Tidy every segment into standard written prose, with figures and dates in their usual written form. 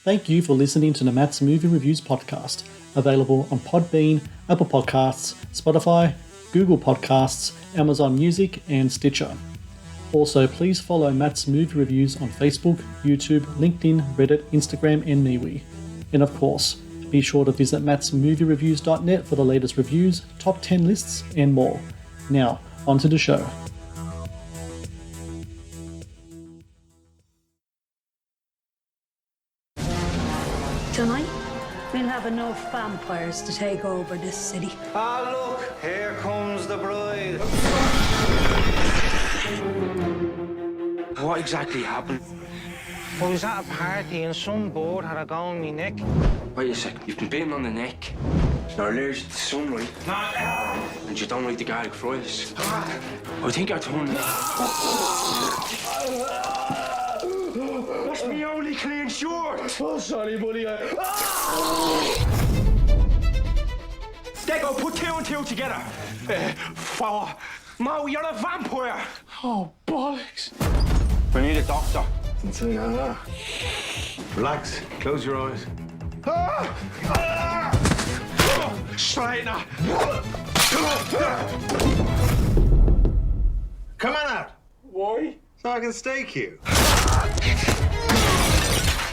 Thank you for listening to the Matt's Movie Reviews podcast, available on Podbean, Apple Podcasts, Spotify, Google Podcasts, Amazon Music, and Stitcher. Also, please follow Matt's Movie Reviews on Facebook, YouTube, LinkedIn, Reddit, Instagram, and MeWe. And of course, be sure to visit mattsmoviereviews.net for the latest reviews, top 10 lists, and more. Now, on to the show. Tonight, we'll have enough vampires to take over this city. Ah, look, here comes the bride. What exactly happened? I was at a party and some board had a go on my neck. Wait a sec, you've been bitten on the neck. You're allergic to sunlight. And you don't like the garlic fries. I think I turned it. That's my only clean shirt. Oh, sorry, buddy. Dego, put two and two together. Four. Mo, you're a vampire. Oh, bollocks. We need a doctor. Relax. Close your eyes. Straightener. Come on out. Why? So I can stake you.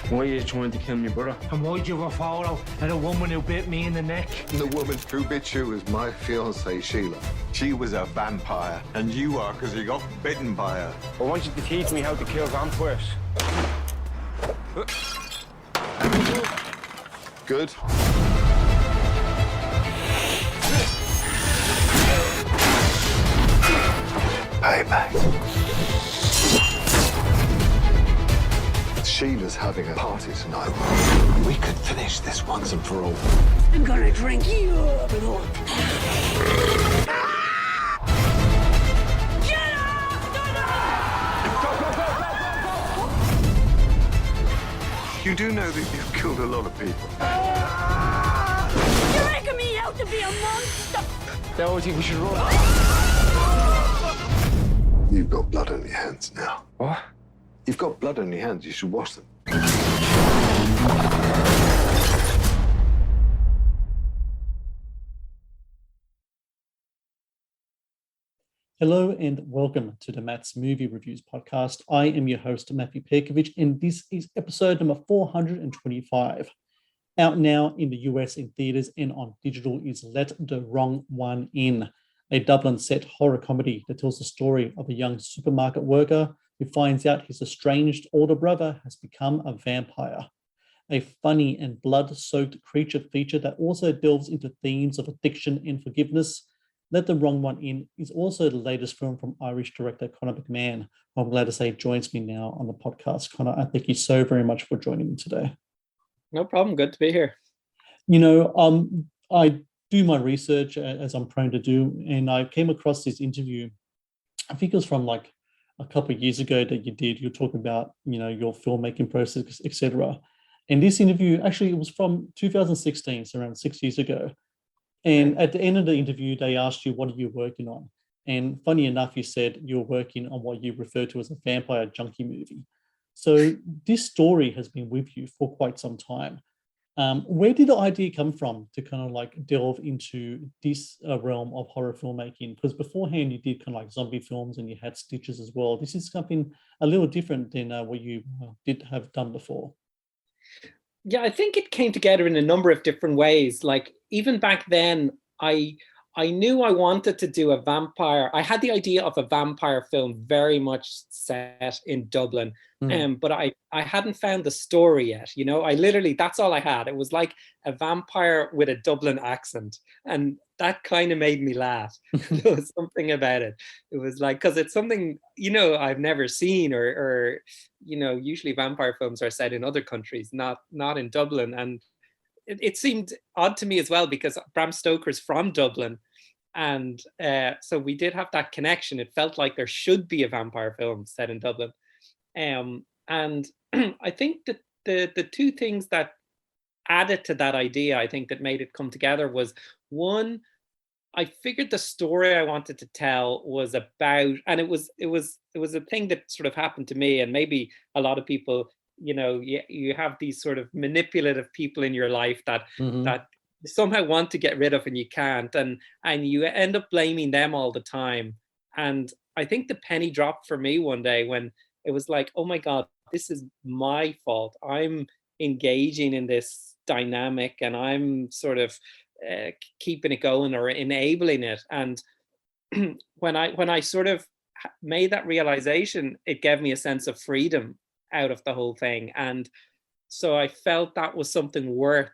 Why are you trying to kill my brother? And why'd you have a photo of a woman who bit me in the neck? The woman who bit you is my fiancée, Sheila. She was a vampire, and you are because you got bitten by her. I want you to teach me how to kill vampires. Good. Payback. Sheila's having a party tonight. We could finish this once and for all. I'm gonna drink you up. Get off! You do know that you've killed a lot of people. You're making me out to be a monster! Now I think we should run. You've got blood on your hands now. What? You've got blood on your hands. You should wash them. Hello and welcome to the Matt's Movie Reviews podcast. I am your host, Matthew Pejkovic, and this is episode number 425. Out now in the US in theatres and on digital is Let the Wrong One In, a Dublin-set horror comedy that tells the story of a young supermarket worker who finds out his estranged older brother has become a vampire. A funny and blood-soaked creature feature that also delves into themes of addiction and forgiveness. Let the Wrong One In is also the latest film from Irish director Conor McMahon, who I'm glad to say joins me now on the podcast. Conor, I thank you so very much for joining me today. No problem. Good to be here. You know, I do my research as I'm prone to do, and I came across this interview. I think it was from like a couple of years ago that you did. You're talking about, you know, your filmmaking process, etc. And this interview, actually, it was from 2016, so around 6 years ago. And at the end of the interview, they asked you, what are you working on? And funny enough, you said you're working on what you refer to as a vampire junkie movie. So this story has been with you for quite some time. Where did the idea come from to kind of like delve into this realm of horror filmmaking? Because beforehand you did kind of like zombie films and you had Stitches as well. This is something a little different than what you did have done before. Yeah, I think it came together in a number of different ways. Like even back then, I knew I wanted to do a vampire. I had the idea of a vampire film very much set in Dublin, but I hadn't found the story yet. You know, I literally, that's all I had. It was like a vampire with a Dublin accent. And that kind of made me laugh. There was something about it. It was like, because it's something, you know, I've never seen or, you know, usually vampire films are set in other countries, not in Dublin. And it seemed odd to me as well because Bram Stoker's from Dublin. And so we did have that connection. It felt like there should be a vampire film set in Dublin. And I think that the two things that added to that idea, I think that made it come together was one, I figured the story I wanted to tell was about, and it was a thing that sort of happened to me, and maybe a lot of people you have these sort of manipulative people in your life that Mhm. that you somehow want to get rid of and you can't, and you end up blaming them all the time. And I think the penny dropped for me one day when it was like, oh my God, this is my fault. I'm engaging in this dynamic and I'm sort of keeping it going or enabling it. And when I sort of made that realization, it gave me a sense of freedom out of the whole thing. And so I felt that was something worth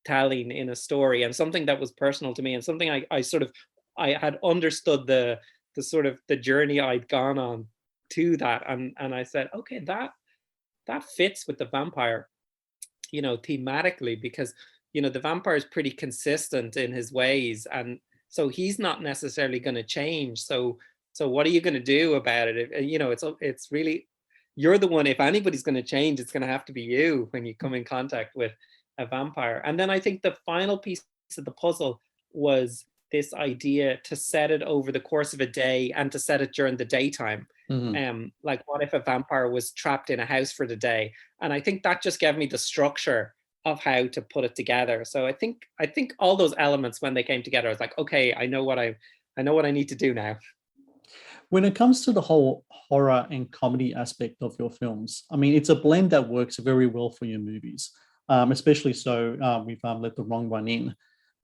telling in a story, and something that was personal to me, and something I had understood the sort of the journey I'd gone on to that. And I said, okay, that fits with the vampire, thematically, because the vampire is pretty consistent in his ways, and so he's not necessarily going to change. So what are you going to do about it? It's really, you're the one. If anybody's going to change, it's going to have to be you when you come in contact with a vampire. And then I think the final piece of the puzzle was this idea to set it over the course of a day and to set it during the daytime. Like, what if a vampire was trapped in a house for the day? And I think that just gave me the structure of how to put it together. So I think all those elements, when they came together, I was like, okay, I know what I need to do now. When it comes to the whole horror and comedy aspect of your films, I mean, it's a blend that works very well for your movies, especially so with Let the Wrong One In.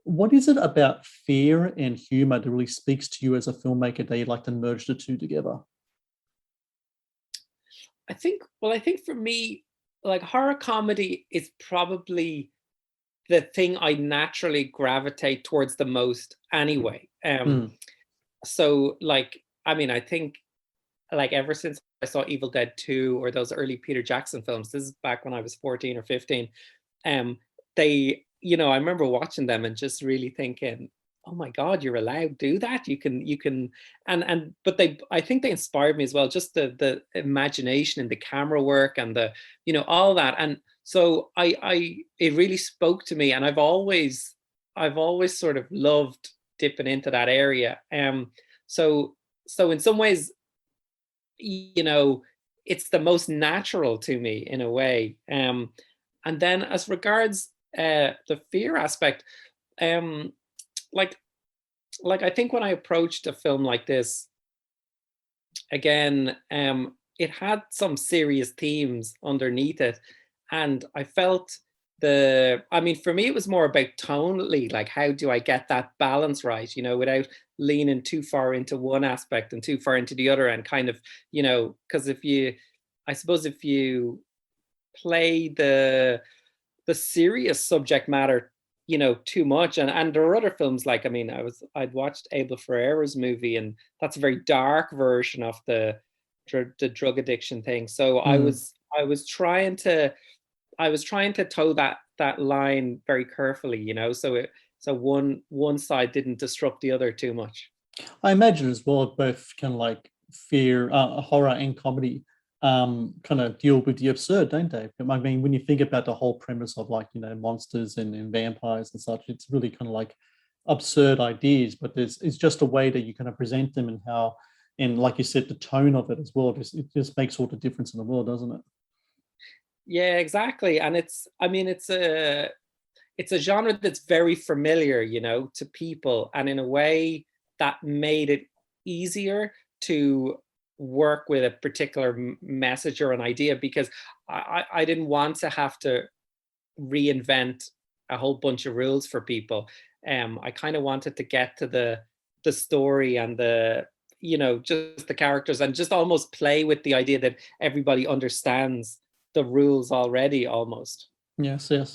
What is it about fear and humor that really speaks to you as a filmmaker that you'd like to merge the two together? I think for me, like, horror comedy is probably the thing I naturally gravitate towards the most anyway. So, like, I mean, I think, like, ever since I saw Evil Dead 2 or those early Peter Jackson films, this is back when I was 14 or 15, they, I remember watching them and just really thinking, oh my God, you're allowed to do that. You can, but I think they inspired me as well, just the imagination and the camera work and the, all that. And so it really spoke to me, and I've always sort of loved dipping into that area. So in some ways, it's the most natural to me in a way. And then as regards the fear aspect, like I think when I approached a film like this, again, it had some serious themes underneath it, and I felt I mean, for me, it was more about tonally, like, how do I get that balance right, without leaning too far into one aspect and too far into the other, and kind of, because I suppose if you play the serious subject matter, too much, and there are other films, like, I mean, I'd watched Abel Ferreira's movie, and that's a very dark version of the drug addiction thing. So I was trying to toe that line very carefully, so one side didn't disrupt the other too much. I imagine as well, both kind of like fear, horror and comedy kind of deal with the absurd, don't they? I mean, when you think about the whole premise of, like, monsters and vampires and such, it's really kind of like absurd ideas, but it's just a way that you kind of present them, and like you said, the tone of it as well. It just makes all the difference in the world, doesn't it? Yeah, exactly. And it's a genre that's very familiar, to people, and in a way that made it easier to work with a particular message or an idea, because I didn't want to have to reinvent a whole bunch of rules for people. I kind of wanted to get to the story and the, just the characters, and just almost play with the idea that everybody understands the rules already, almost. Yes. I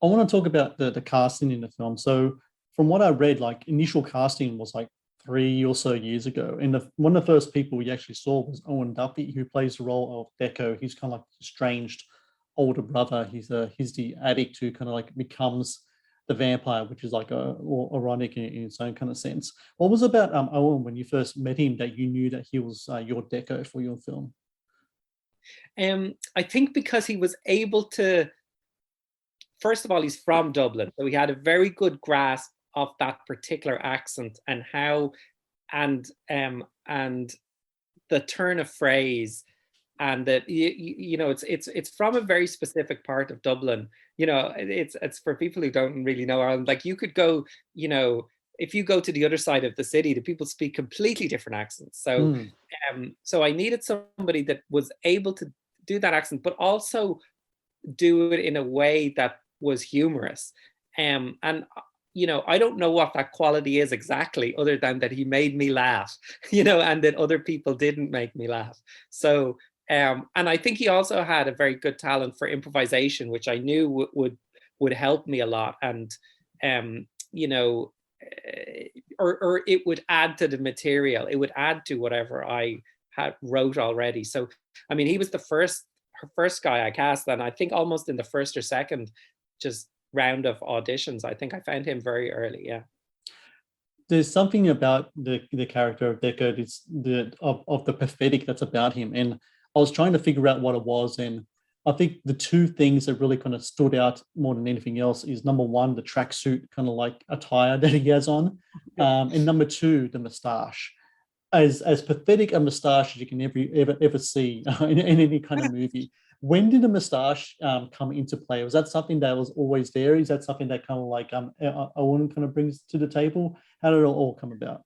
want to talk about the casting in the film. So from what I read, like, initial casting was like 3 or so years ago, and one of the first people we actually saw was Owen Duffy, who plays the role of Deco. He's kind of like estranged older brother. He's the addict who kind of like becomes the vampire, which is like ironic in its own kind of sense. What was about Owen when you first met him that you knew that he was your Deco for your film? I think because he was able to, first of all, he's from Dublin, so he had a very good grasp of that particular accent and how, and the turn of phrase, and that you know, it's from a very specific part of Dublin. You know, it's for people who don't really know Ireland. Like you could go, you know, if you go to the other side of the city, the people speak completely different accents. So so I needed somebody that was able to do that accent, but also do it in a way that was humorous. And you know, I don't know what that quality is exactly, other than that he made me laugh, you know, and that other people didn't make me laugh. So and I think he also had a very good talent for improvisation, which I knew would help me a lot. And you know, or it would add to the material. It would add to whatever I had wrote already. So I mean, he was the first guy I cast, and I think almost in the first or second just round of auditions, I think I found him very early. Yeah. There's something about the character of Deckard, it's of the pathetic that's about him, and I was trying to figure out what it was, and I think the two things that really kind of stood out more than anything else is, number one, the tracksuit kind of like attire that he has on, and number two, the moustache. As pathetic a moustache as you can ever see in any kind of movie. When did the moustache come into play? Was that something that was always there? Is that something that kind of like Owen kind of brings to the table? How did it all come about?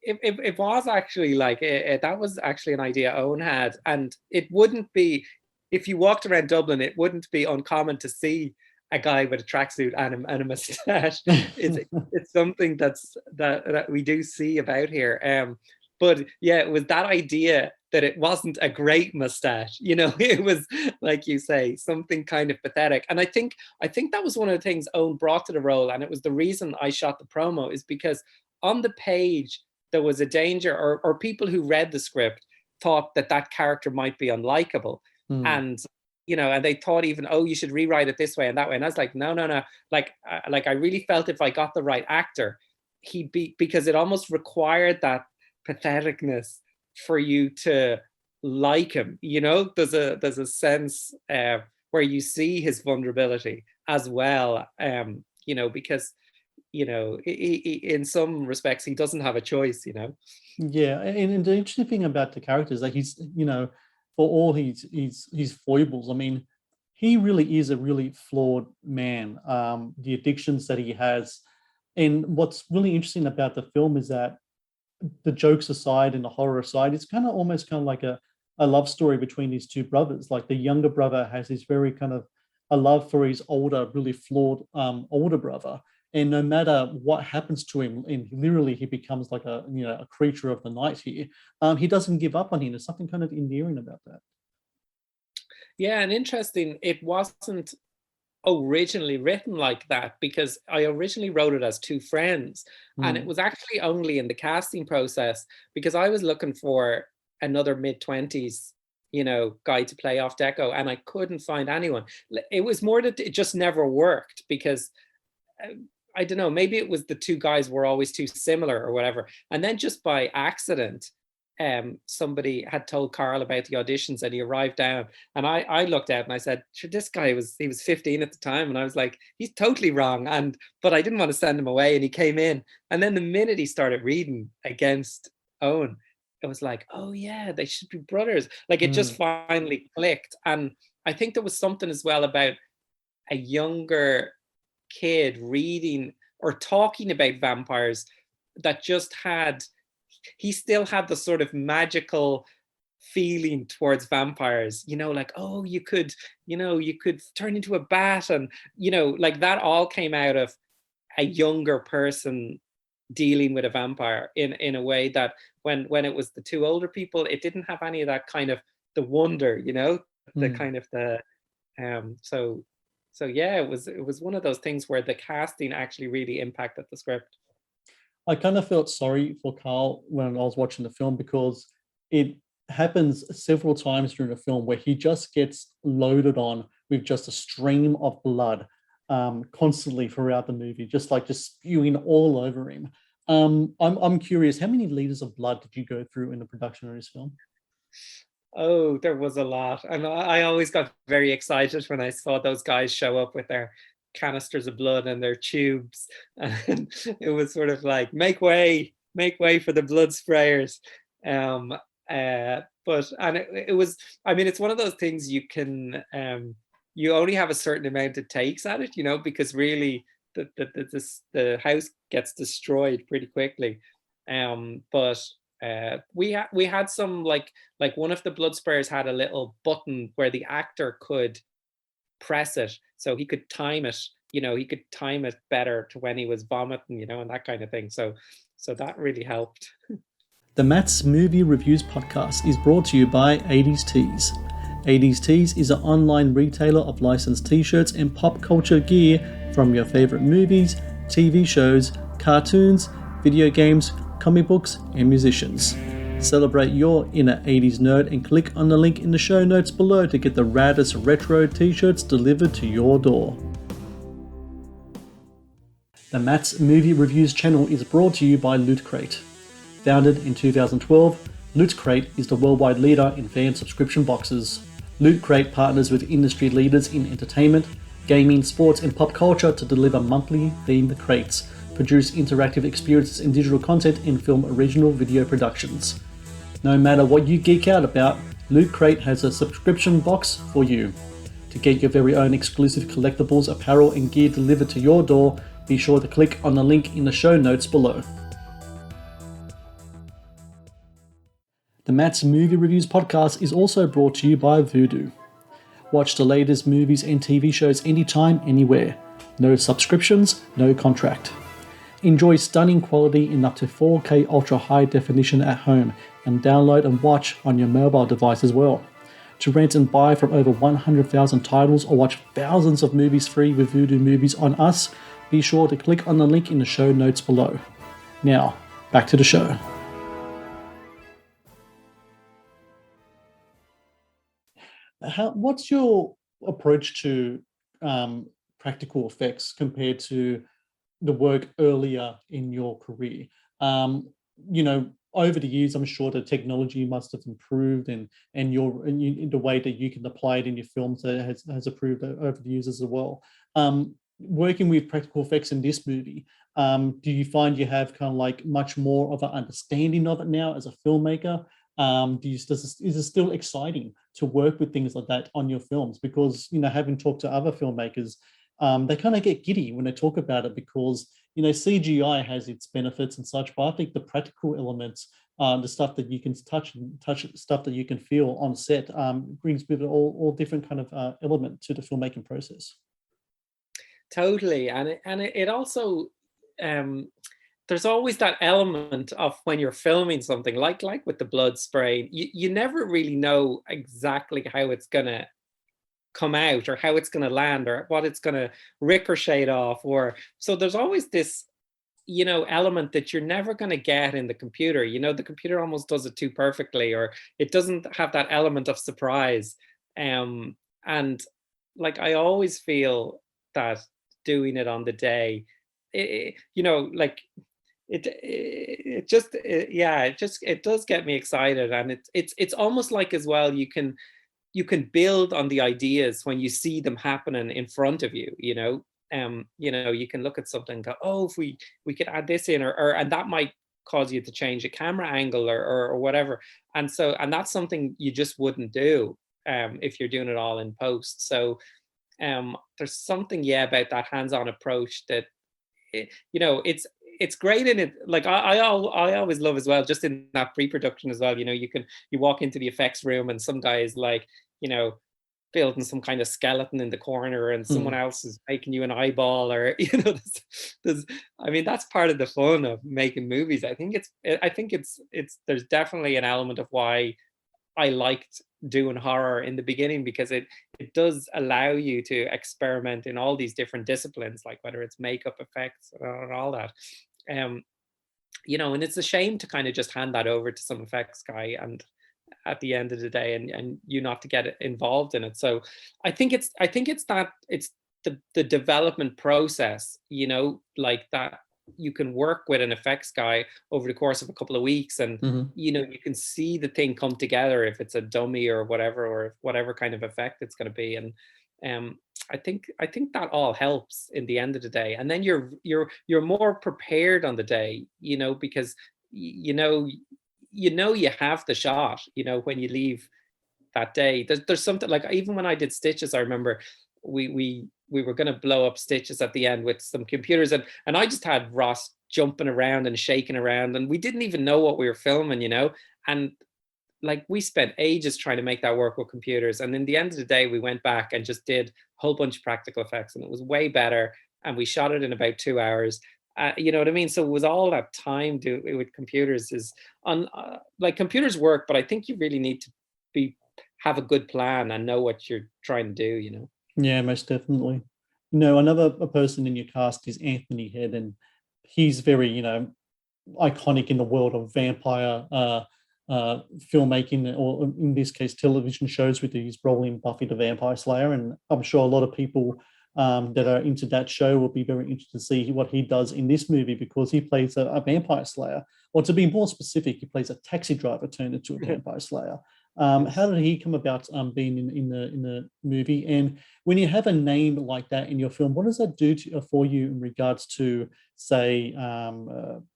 It was actually like that was actually an idea Owen had, and it wouldn't be, if you walked around Dublin, it wouldn't be uncommon to see a guy with a tracksuit and a moustache. It's something that we do see about here. But yeah, it was that idea that it wasn't a great mustache, you know. It was, like you say, something kind of pathetic. And I think that was one of the things Owen brought to the role, and it was the reason I shot the promo, is because on the page there was a danger, or people who read the script thought that character might be unlikable. And you know, and they thought even, oh, you should rewrite it this way and that way. And I was like, no. Like I really felt if I got the right actor, he'd be, because it almost required that patheticness for you to like him. You know, there's a sense where you see his vulnerability as well. You know, because you know, he, in some respects, he doesn't have a choice. You know. Yeah, and the interesting thing about the character is that he's, you know, for all his foibles, I mean, he really is a really flawed man. The addictions that he has, and what's really interesting about the film is that, the jokes aside and the horror aside, it's kind of almost kind of like a love story between these two brothers. Like the younger brother has this very kind of a love for his older, really flawed older brother. And no matter what happens to him, and literally he becomes like a, you know, a creature of the night here, he doesn't give up on him. There's something kind of endearing about that. Yeah, and interesting, it wasn't originally written like that, because I originally wrote it as two friends, and it was actually only in the casting process, because I was looking for another mid-20s, you know, guy to play off Deco, and I couldn't find anyone. It was more that it just never worked, because I don't know, maybe it was the two guys were always too similar or whatever. And then just by accident, somebody had told Carl about the auditions, and he arrived down, and I looked out and I said, sure, this guy was 15 at the time, and I was like, he's totally wrong, but I didn't want to send him away, and he came in, and then the minute he started reading against Owen, it was like, oh yeah, they should be brothers. Like it just finally clicked. And I think there was something as well about a younger kid reading or talking about vampires that just had, he still had the sort of magical feeling towards vampires, you know, like, oh, you could turn into a bat, and you know, like that all came out of a younger person dealing with a vampire in a way that when it was the two older people, it didn't have any of that kind of the wonder, you know, the kind of the so yeah, it was one of those things where the casting actually really impacted the script. I kind of felt sorry for Carl when I was watching the film, because it happens several times during the film where he just gets loaded on with just a stream of blood constantly throughout the movie, just spewing all over him. I'm curious, how many liters of blood did you go through in the production of this film? Oh, there was a lot. And I always got very excited when I saw those guys show up with their canisters of blood and their tubes. And it was sort of like, make way for the blood sprayers. but and it was, I mean, it's one of those things you can you only have a certain amount of takes at it, you know, because really the house gets destroyed pretty quickly. But we had some like one of the blood sprayers had a little button where the actor could press it, so he could time it. You know, he could time it better to when he was vomiting, you know, and that kind of thing. So that really helped. The Matt's Movie Reviews podcast is brought to you by 80s Tees. 80s Tees is an online retailer of licensed t-shirts and pop culture gear from your favorite movies, TV shows, cartoons, video games, comic books, and musicians. Celebrate your inner 80s nerd and click on the link in the show notes below to get the raddest retro t-shirts delivered to your door. The Matt's Movie Reviews channel is brought to you by Loot Crate. Founded in 2012, Loot Crate is the worldwide leader in fan subscription boxes. Loot Crate partners with industry leaders in entertainment, gaming, sports, and pop culture to deliver monthly themed crates, produce interactive experiences and digital content, and film original video productions. No matter what you geek out about, Loot Crate has a subscription box for you. To get your very own exclusive collectibles, apparel, and gear delivered to your door, be sure to click on the link in the show notes below. The Matt's Movie Reviews podcast is also brought to you by Vudu. Watch the latest movies and TV shows anytime, anywhere. No subscriptions, no contract. Enjoy stunning quality in up to 4K ultra high definition at home, and download and watch on your mobile device as well. To rent and buy from over 100,000 titles or watch thousands of movies free with Vudu Movies on Us, be sure to click on the link in the show notes below. Now, back to the show. What's your approach to practical effects compared to the work earlier in your career? You know, over the years, I'm sure the technology must have improved, and the way that you can apply it in your films has improved over the years as well. Working with practical effects in this movie, do you find you have kind of like much more of an understanding of it now as a filmmaker? Is it still exciting to work with things like that on your films? Because, you know, having talked to other filmmakers, they kind of get giddy when they talk about it, because, you know, CGI has its benefits and such, but I think the practical elements, the stuff that you can touch, stuff that you can feel on set, brings with it all different kind of element to the filmmaking process. Totally, and it also there's always that element of when you're filming something like with the blood spray, you never really know exactly how it's gonna come out or how it's gonna land or what it's gonna ricochet off, or so there's always this, you know, element that you're never gonna get in the computer. You know, the computer almost does it too perfectly, or it doesn't have that element of surprise. And like I always feel that doing it on the day, you know, like it does get me excited, and it's almost like as well you can build on the ideas when you see them happening in front of you. You know, you can look at something and go, oh, if we could add this in, or and that might cause you to change a camera angle or whatever, and that's something you just wouldn't do if you're doing it all in post. So there's something about that hands-on approach that you know, it's great in it. Like I always love as well, just in that pre-production as well, you know, you walk into the effects room and some guy is like, you know, building some kind of skeleton in the corner, and someone else is making you an eyeball, or you know, I mean, that's part of the fun of making movies. I think it's there's definitely an element of why I liked doing horror in the beginning, because it does allow you to experiment in all these different disciplines, like whether it's makeup effects and all that. You know, and it's a shame to kind of just hand that over to some effects guy and at the end of the day, and you not to get involved in it. So I think it's the development process, you know, like that you can work with an effects guy over the course of a couple of weeks, and you know, you can see the thing come together, if it's a dummy or whatever kind of effect it's going to be. And I think that all helps in the end of the day, and then you're more prepared on the day, you know, because you know you have the shot, when you leave that day. There's something like, even when I did Stitches, I remember we were going to blow up Stitches at the end with some computers, and I just had Ross jumping around and shaking around, and we didn't even know what we were filming, and like we spent ages trying to make that work with computers, and in the end of the day we went back and just did a whole bunch of practical effects, and it was way better, and we shot it in about 2 hours. You know what I mean? So it was all that time with computers is on, like, computers work, but I think you really need to have a good plan and know what you're trying to do. Yeah, most definitely. Another person in your cast is Anthony Head, and he's very, iconic in the world of vampire filmmaking, or in this case, television shows, with his role in Buffy the Vampire Slayer. And I'm sure a lot of people that are into that show will be very interested to see what he does in this movie, because he plays a vampire slayer. Or to be more specific, he plays a taxi driver turned into a vampire slayer. How did he come about being in the movie? And when you have a name like that in your film, what does that do for you in regards to, say,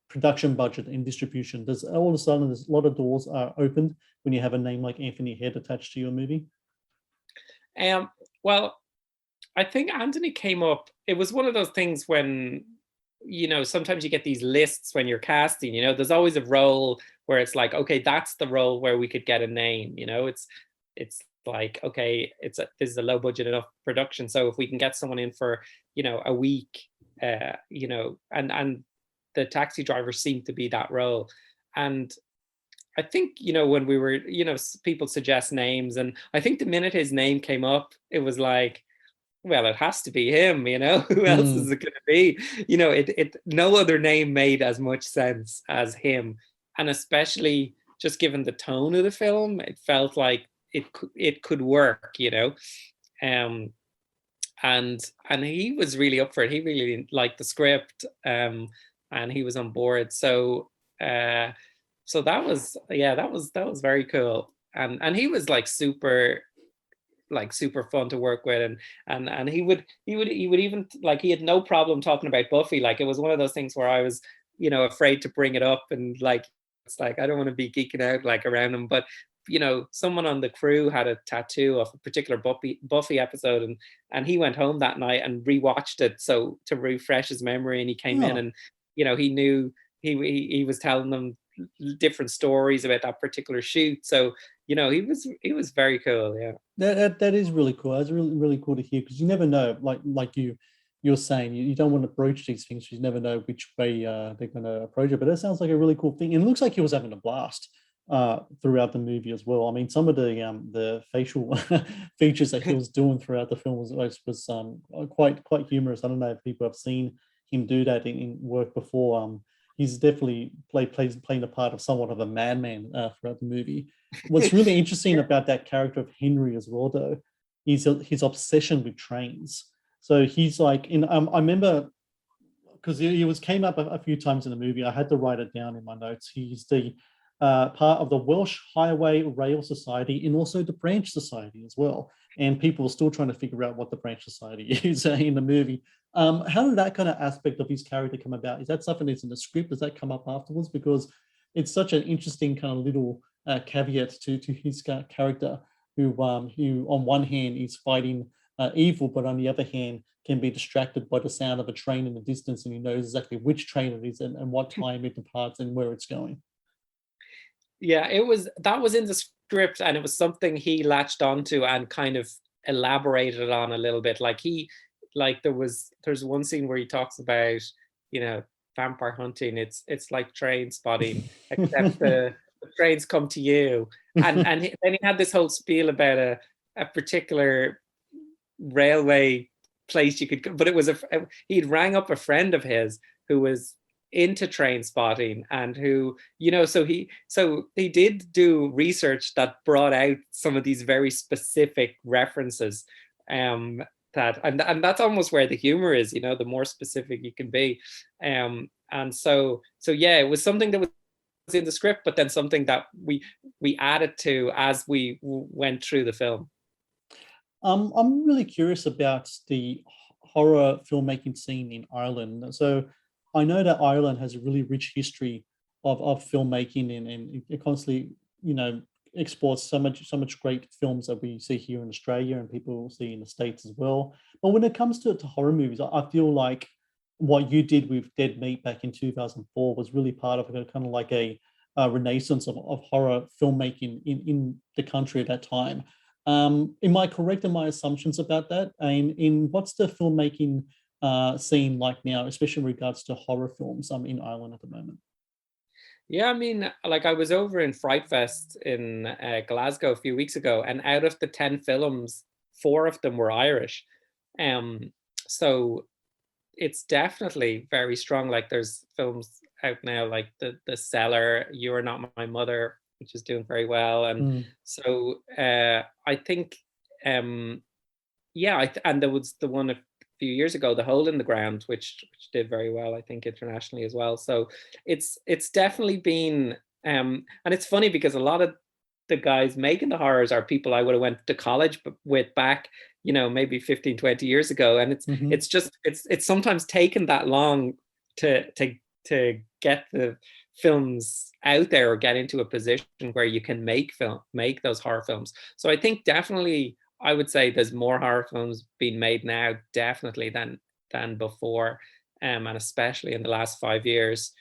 production budget and distribution? Does all of a sudden there's a lot of doors are opened when you have a name like Anthony Head attached to your movie? Well, I think Anthony came up. It was one of those things when, sometimes you get these lists when you're casting. There's always a role where it's like, okay, that's the role where we could get a name. It's like, okay, this is a low budget enough production, so if we can get someone in for a week, and the taxi driver seemed to be that role. And I think, when we were, people suggest names, and I think the minute his name came up, it was like, well, it has to be him, who else is it going to be? No other name made as much sense as him. And especially just given the tone of the film, it felt like it could work, and he was really up for it. He really liked the script, and he was on board. So that was very cool. And he was super fun to work with, and he would even, like, he had no problem talking about Buffy. Like, it was one of those things where I was afraid to bring it up, and like, it's like I don't want to be geeking out like around him, but someone on the crew had a tattoo of a particular Buffy episode, and he went home that night and rewatched it so to refresh his memory, and he came in, and he knew he was telling them different stories about that particular shoot. So he was very cool. Yeah, that is really cool. That's really, really cool to hear, because you never know, like you're saying, you don't want to broach these things because you never know which way they're going to approach it. But that sounds like a really cool thing, and it looks like he was having a blast throughout the movie as well. I mean, some of the facial features that he was doing throughout the film was quite humorous. I don't know if people have seen him do that in work before. He's definitely playing the part of somewhat of a madman throughout the movie. What's really interesting about that character of Henry as well, though, is his obsession with trains. So he's like, I remember, because he came up a few times in the movie. I had to write it down in my notes. He's the part of the Welsh Highway Rail Society, and also the Branch Society as well. And people are still trying to figure out what the Branch Society is in the movie. How did that kind of aspect of his character come about? Is that something that's in the script? Does that come up afterwards? Because it's such an interesting kind of little caveat to his character, who on one hand is fighting evil, but on the other hand can be distracted by the sound of a train in the distance, and he knows exactly which train it is and what time it departs and where it's going. Yeah, that was in the script, and it was something he latched onto and kind of elaborated on a little bit. There's one scene where he talks about, vampire hunting. It's like train spotting, except the trains come to you. And then he had this whole spiel about a particular railway place you could go, but it was he'd rang up a friend of his who was into train spotting, and who, so he did do research that brought out some of these very specific references, and that's almost where the humor is, the more specific you can be, and so yeah, it was something that was in the script, but then something that we added to as we went through the film. I'm really curious about the horror filmmaking scene in Ireland. So I know that Ireland has a really rich history of filmmaking, and it constantly, exports so much great films that we see here in Australia and people see in the States as well. But when it comes to horror movies, I feel like what you did with Dead Meat back in 2004 was really part of kind of like a renaissance of horror filmmaking in the country at that time. Am I correct in my assumptions about that? And in what's the filmmaking scene like now, especially in regards to horror films in Ireland at the moment? Yeah, I mean, like I was over in Fright Fest in Glasgow a few weeks ago, and out of the 10 films, 4 of them were Irish. Um, so it's definitely very strong. Like there's films out now like the Cellar, You Are Not My Mother, which is doing very well. And so I think yeah, and there was the one a few years ago, The Hole in the Ground, which did very well, I think, internationally as well. So it's definitely been and it's funny because a lot of the guys making the horrors are people I would have went to college with back, maybe 15, 20 years ago. And it's just it's sometimes taken that long to get the films out there or get into a position where you can make those horror films. So I think definitely I would say there's more horror films being made now, definitely than before, and especially in the last 5 years.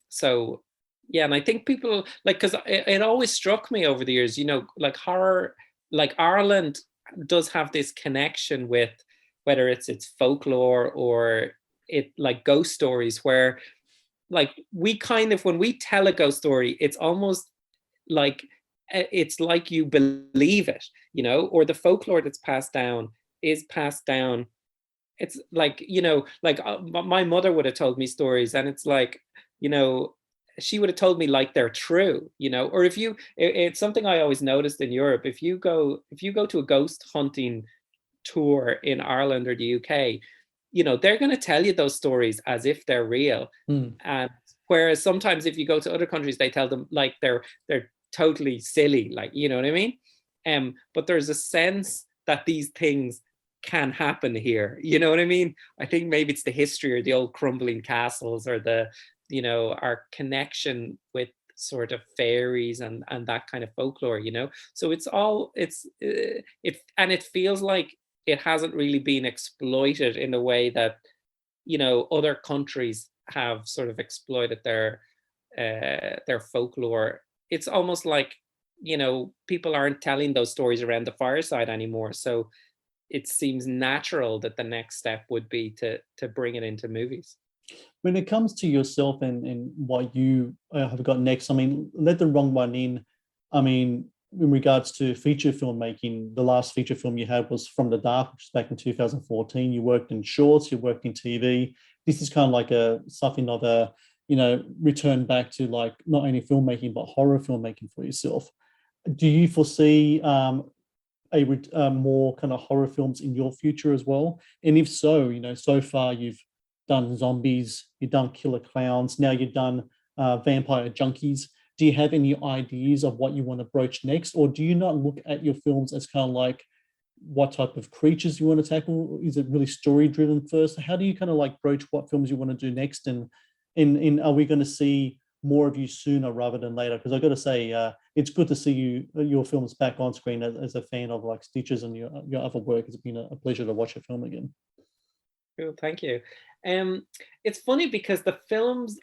So yeah, and I think people like, because it always struck me over the years, like horror, like Ireland does have this connection with whether it's folklore or it like ghost stories, where like we kind of, when we tell a ghost story, it's almost like it's like you believe it, or the folklore that's passed down is passed down. It's like, like my mother would have told me stories, and it's like, she would have told me like they're true, or if it's something I always noticed in Europe. If you go to a ghost hunting tour in Ireland or the UK, they're going to tell you those stories as if they're real. And whereas sometimes if you go to other countries, they tell them like they're totally silly, like, you know what I mean? But there's a sense that these things can happen here, you know what I mean? I think maybe it's the history or the old crumbling castles or the, our connection with sort of fairies and that kind of folklore, so it feels like it hasn't really been exploited in a way that other countries have sort of exploited their folklore. It's almost like people aren't telling those stories around the fireside anymore, so it seems natural that the next step would be to bring it into movies. When it comes to yourself and what you have got next, I mean, Let the Wrong One In. I mean, in regards to feature filmmaking, the last feature film you had was From the Dark, which was back in 2014. You worked in shorts, you worked in TV. This is kind of like something of a, return back to like not only filmmaking, but horror filmmaking for yourself. Do you foresee more kind of horror films in your future as well? And if so, so far you've done zombies, you've done killer clowns, now you've done vampire junkies. Do you have any ideas of what you want to broach next? Or do you not look at your films as kind of like what type of creatures you want to tackle? Is it really story driven first? How do you kind of like broach what films you want to do next? And are we going to see more of you sooner rather than later? Because I've got to say, it's good to see your films back on screen as a fan of like Stitches and your other work. It's been a pleasure to watch your film again. Cool, thank you. It's funny because the films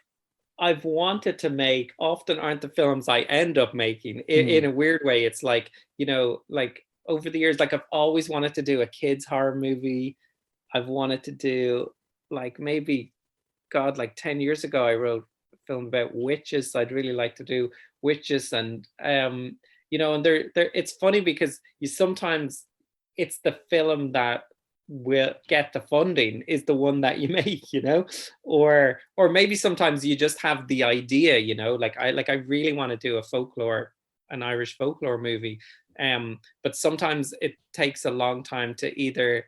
I've wanted to make often aren't the films I end up making. In a weird way, it's like, like over the years, like I've always wanted to do a kids horror movie. I've wanted to do like maybe, God, like 10 years ago, I wrote a film about witches. I'd really like to do witches, and and it's funny because sometimes it's the film that will get the funding is the one that you make, or maybe sometimes you just have the idea, like I really want to do an Irish folklore movie, but sometimes it takes a long time to either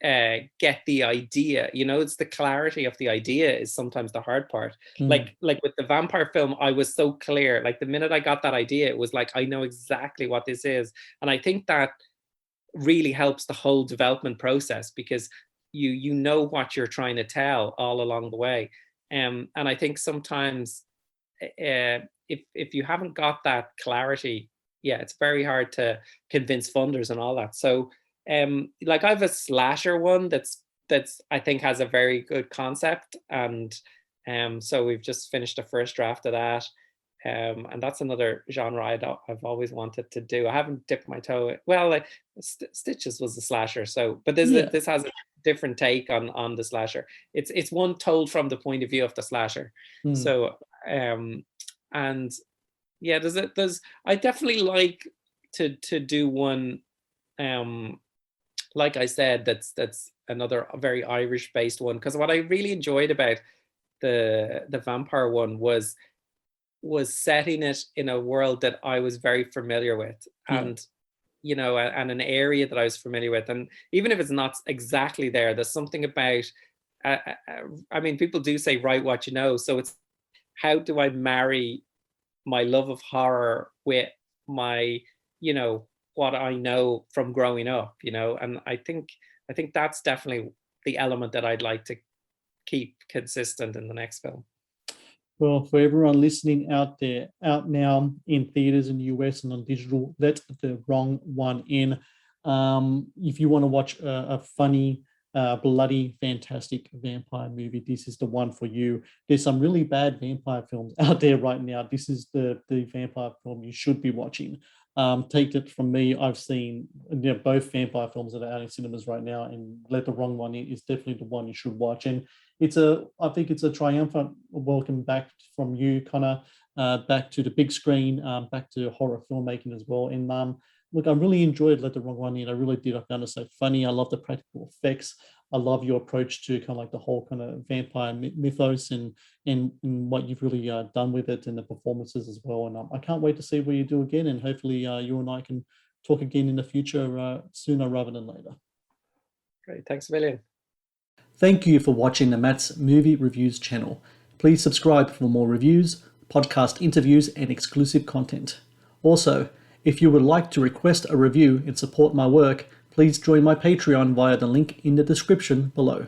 get the idea, it's the clarity of the idea is sometimes the hard part. Like with the vampire film, I was so clear, like the minute I got that idea, it was like I know exactly what this is. And I think that really helps the whole development process because you know what you're trying to tell all along the way. And I think sometimes if you haven't got that clarity, yeah, it's very hard to convince funders and all that. So like I have a slasher one that's I think has a very good concept, and so we've just finished the first draft of that. And that's another genre I've always wanted to do. I haven't dipped my toe. Well, like Stitches was a slasher, so but this has a different take on the slasher. It's one told from the point of view of the slasher. So and yeah, there's I definitely like to do one. Like I said, that's another very Irish based one, because what I really enjoyed about the vampire one was setting it in a world that I was very familiar with, and you know, and an area that I was familiar with, and even if it's not exactly there's something about I mean, people do say write what you know, so it's how do I marry my love of horror with my, you know, what I know from growing up, you know. And I think that's definitely the element that I'd like to keep consistent in the next film. Well, for everyone listening out there, out now in theaters in the US and on digital, Let the Wrong One In. If you want to watch a funny, bloody, fantastic vampire movie, this is the one for you. There's some really bad vampire films out there right now. This is the vampire film you should be watching. Take it from me, I've seen both vampire films that are out in cinemas right now, and Let the Wrong One In is definitely the one you should watch. And I think it's a triumphant welcome back from you, Conor, back to the big screen, back to horror filmmaking as well. And look, I really enjoyed Let the Wrong One In. I really did. I found it so funny. I love the practical effects. I love your approach to kind of like the whole kind of vampire mythos and what you've really done with it, and the performances as well. And I can't wait to see what you do again. And hopefully you and I can talk again in the future sooner rather than later. Great. Thanks a million. Thank you for watching the Matt's Movie Reviews channel. Please subscribe for more reviews, podcast interviews, and exclusive content. Also, if you would like to request a review and support my work, please join my Patreon via the link in the description below.